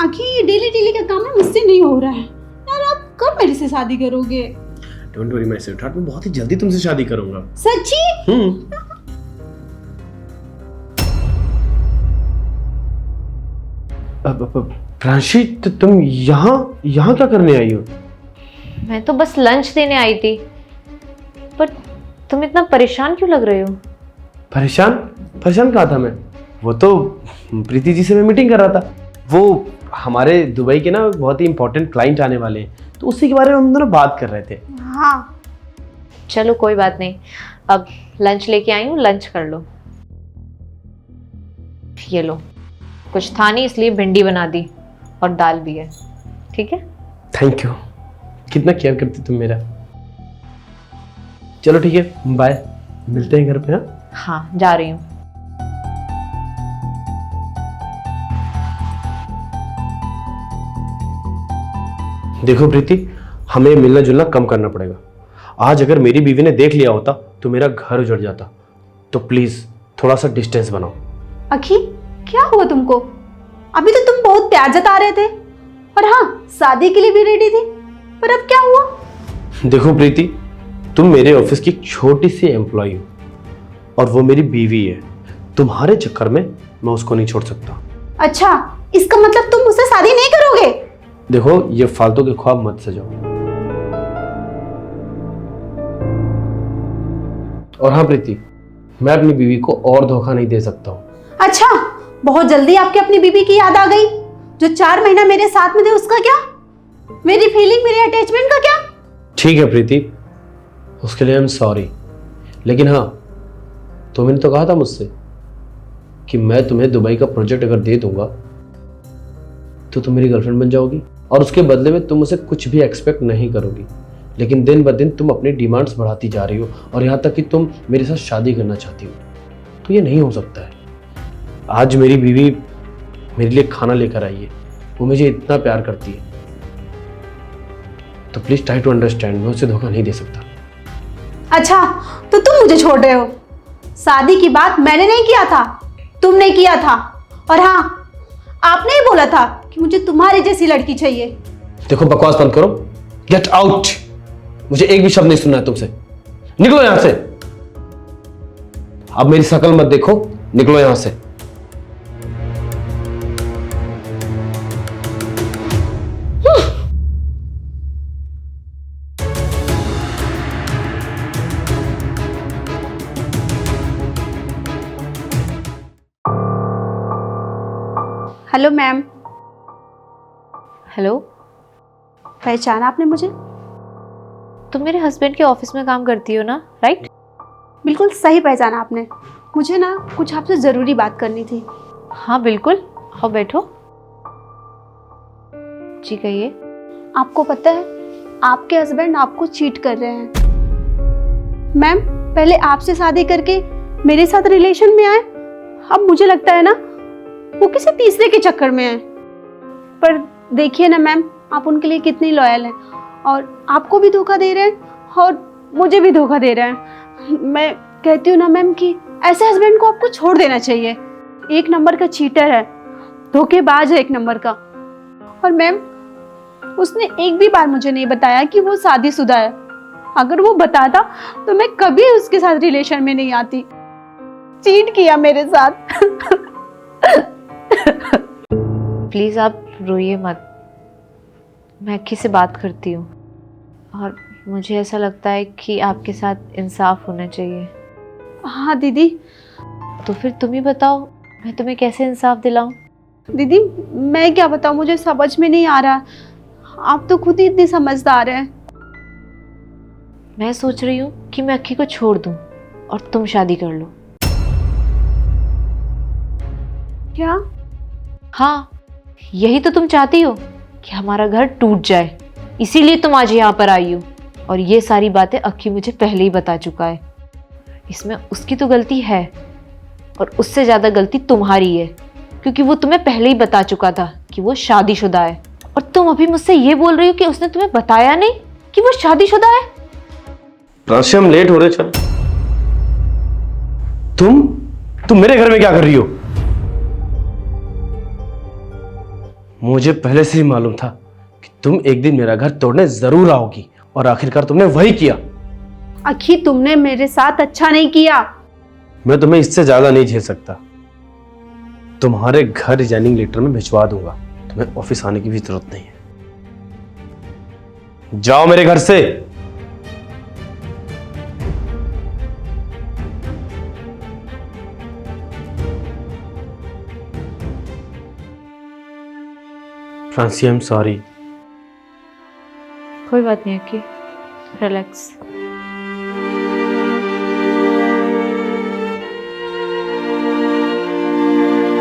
आखिर ये daily daily का काम है, मुझसे नहीं हो रहा है यार। आप कब मेरे से शादी करोगे? डोंट वरी माय स्वीटहार्ट, मैं बहुत ही जल्दी तुमसे शादी करूंगा। सच्ची? प्रांशी, तुम यहाँ क्या करने आई हो? मैं तो बस लंच देने आई थी, पर तुम इतना परेशान क्यों लग रहे हो? परेशान? परेशान कहा था मैं? वो तो प्रीति जी से मैं मीटिंग कर रहा था। वो हमारे दुबई के ना बहुत ही इंपॉर्टेंट क्लाइंट आने वाले हैं, तो उसी के बारे में हम दोनों बात कर रहे थे। हाँ चलो कोई बात नहीं, अब लंच लेके आई हूँ, लंच कर लो। ये लो, कुछ था नहीं इसलिए भिंडी बना दी और दाल भी है, ठीक है? थैंक यू, कितना केयर करती तुम मेरा। चलो ठीक है, बाय, मिलते हैं घर पे। हाँ जा रही हूँ। देखो प्रीति, हमें मिलना जुलना कम करना पड़ेगा। आज अगर मेरी बीवी ने देख लिया होता तो मेरा घर उजड़ जाता। तो प्लीज थोड़ा सा डिस्टेंस बनाओ। अखी, क्या हुआ तुमको? अभी तो तुम बहुत प्यार जता रहे थे और हाँ, शादी के लिए भी रेडी थी, पर अब क्या हुआ? देखो प्रीति, तुम मेरे ऑफिस की एक छोटी सी एम्प्लॉय हो और वो मेरी बीवी है। तुम्हारे चक्कर में मैं उसको नहीं छोड़ सकता। अच्छा, इसका मतलब तुम मुझसे शादी नहीं करोगे? देखो, ये फालतू के ख्वाब मत सजाओ। और हाँ प्रीति, मैं अपनी बीवी को और धोखा नहीं दे सकता हूँ। अच्छा, बहुत जल्दी आपकी अपनी बीवी की याद आ गई। जो 4 महीना मेरे साथ में थे उसका क्या? मेरी फीलिंग, मेरी अटैचमेंट का क्या? ठीक है प्रीति, उसके लिए आई एम सॉरी, लेकिन हाँ, तुमने तो कहा था मुझसे कि मैं तुम्हें दुबई का प्रोजेक्ट अगर दे दूंगा तो तुम मेरी गर्लफ्रेंड बन जाओगी और उसके बदले में तुम मुझसे कुछ भी एक्सपेक्ट नहीं करोगी। लेकिन दिन ब दिन तुम अपनी डिमांड्स बढ़ाती जा रही हो और यहाँ तक कि तुम मेरे साथ शादी करना चाहती हो। तो ये नहीं हो सकता है। आज मेरी बीवी मेरे लिए खाना लेकर आई है, वो मुझे इतना प्यार करती है, तो प्लीज ट्राई टू अंडरस्टैंड, मैं उसे धोखा नहीं दे सकता। अच्छा, तो तुम मुझे छोड़ रहे हो? शादी की बात मैंने नहीं किया था, तुमने किया था। और हाँ, आपने ही बोला था कि मुझे तुम्हारी जैसी लड़की चाहिए। देखो, बकवास बंद करो, गेट आउट। मुझे एक भी शब्द नहीं सुनना है तुमसे। निकलो यहां से। अब मेरी शक्ल मत देखो, निकलो यहां से। Hello ma'am. हेलो, पहचाना आपने मुझे? तुम मेरे हस्बैंड के ऑफिस में काम करती हो ना, राइट? बिल्कुल सही पहचाना आपने। मुझे ना कुछ आपसे ज़रूरी बात करनी थी। हाँ बिल्कुल, आओ बैठो। जी कहिए। आपको पता है, आपके हस्बैंड आपको चीट कर रहे हैं। मैम, पहले आपसे शादी करके मेरे साथ रिलेशन में आए, अब मुझे लगता है ना वो किसी तीसरे के चक्कर में है। पर देखिए ना मैम, आप उनके लिए कितनी लॉयल हैं और आपको भी धोखा दे रहे हैं और मुझे भी धोखा दे रहे हैं। मैं कहती हूँ ना मैम कि ऐसे हस्बैंड को आपको छोड़ देना चाहिए। एक नंबर का चीटर है, धोखेबाज है एक नंबर का। और मैम, उसने एक भी बार मुझे नहीं बताया कि वो शादीशुदा है। अगर वो बताता तो मैं कभी उसके साथ रिलेशन में नहीं आती। चीट किया मेरे साथ। प्लीज़ आप रोइए मत, मैं अक्की से बात करती हूँ और मुझे ऐसा लगता है कि आपके साथ इंसाफ होना चाहिए। हाँ दीदी। तो फिर तुम ही बताओ, मैं तुम्हें कैसे इंसाफ दिलाऊं? दीदी, मैं क्या बताऊँ, मुझे समझ में नहीं आ रहा। आप तो खुद ही इतनी समझदार हैं। मैं सोच रही हूँ कि मैं अक्की को छोड़ दूँ और तुम शादी कर लो। क्या? हाँ, यही तो तुम चाहती हो कि हमारा घर टूट जाए, इसीलिए तुम आज यहाँ पर आई हो। और ये सारी बातें अक्की मुझे पहले ही बता चुका है। इसमें उसकी तो गलती है और उससे ज़्यादा गलती तुम्हारी है, क्योंकि वो तुम्हें पहले ही बता चुका था कि वो शादीशुदा है। और तुम अभी मुझसे ये बोल रही हो कि उसने तुम्हें बताया नहीं कि वो शादीशुदा है। प्राची, हम लेट हो रहे, चल। तुम मेरे घर में क्या कर रही हो? मुझे पहले से ही मालूम था कि तुम एक दिन मेरा घर तोड़ने जरूर आओगी, और आखिरकार तुमने वही किया। अखी, तुमने मेरे साथ अच्छा नहीं किया। मैं तुम्हें इससे ज्यादा नहीं झेल सकता। तुम्हारे घर रिजाइनिंग लेटर में भिजवा दूंगा, तुम्हें ऑफिस आने की भी जरूरत नहीं है। जाओ मेरे घर से। फ्रांसी, आई एम सॉरी। कोई बात नहीं अक्की, रिलैक्स।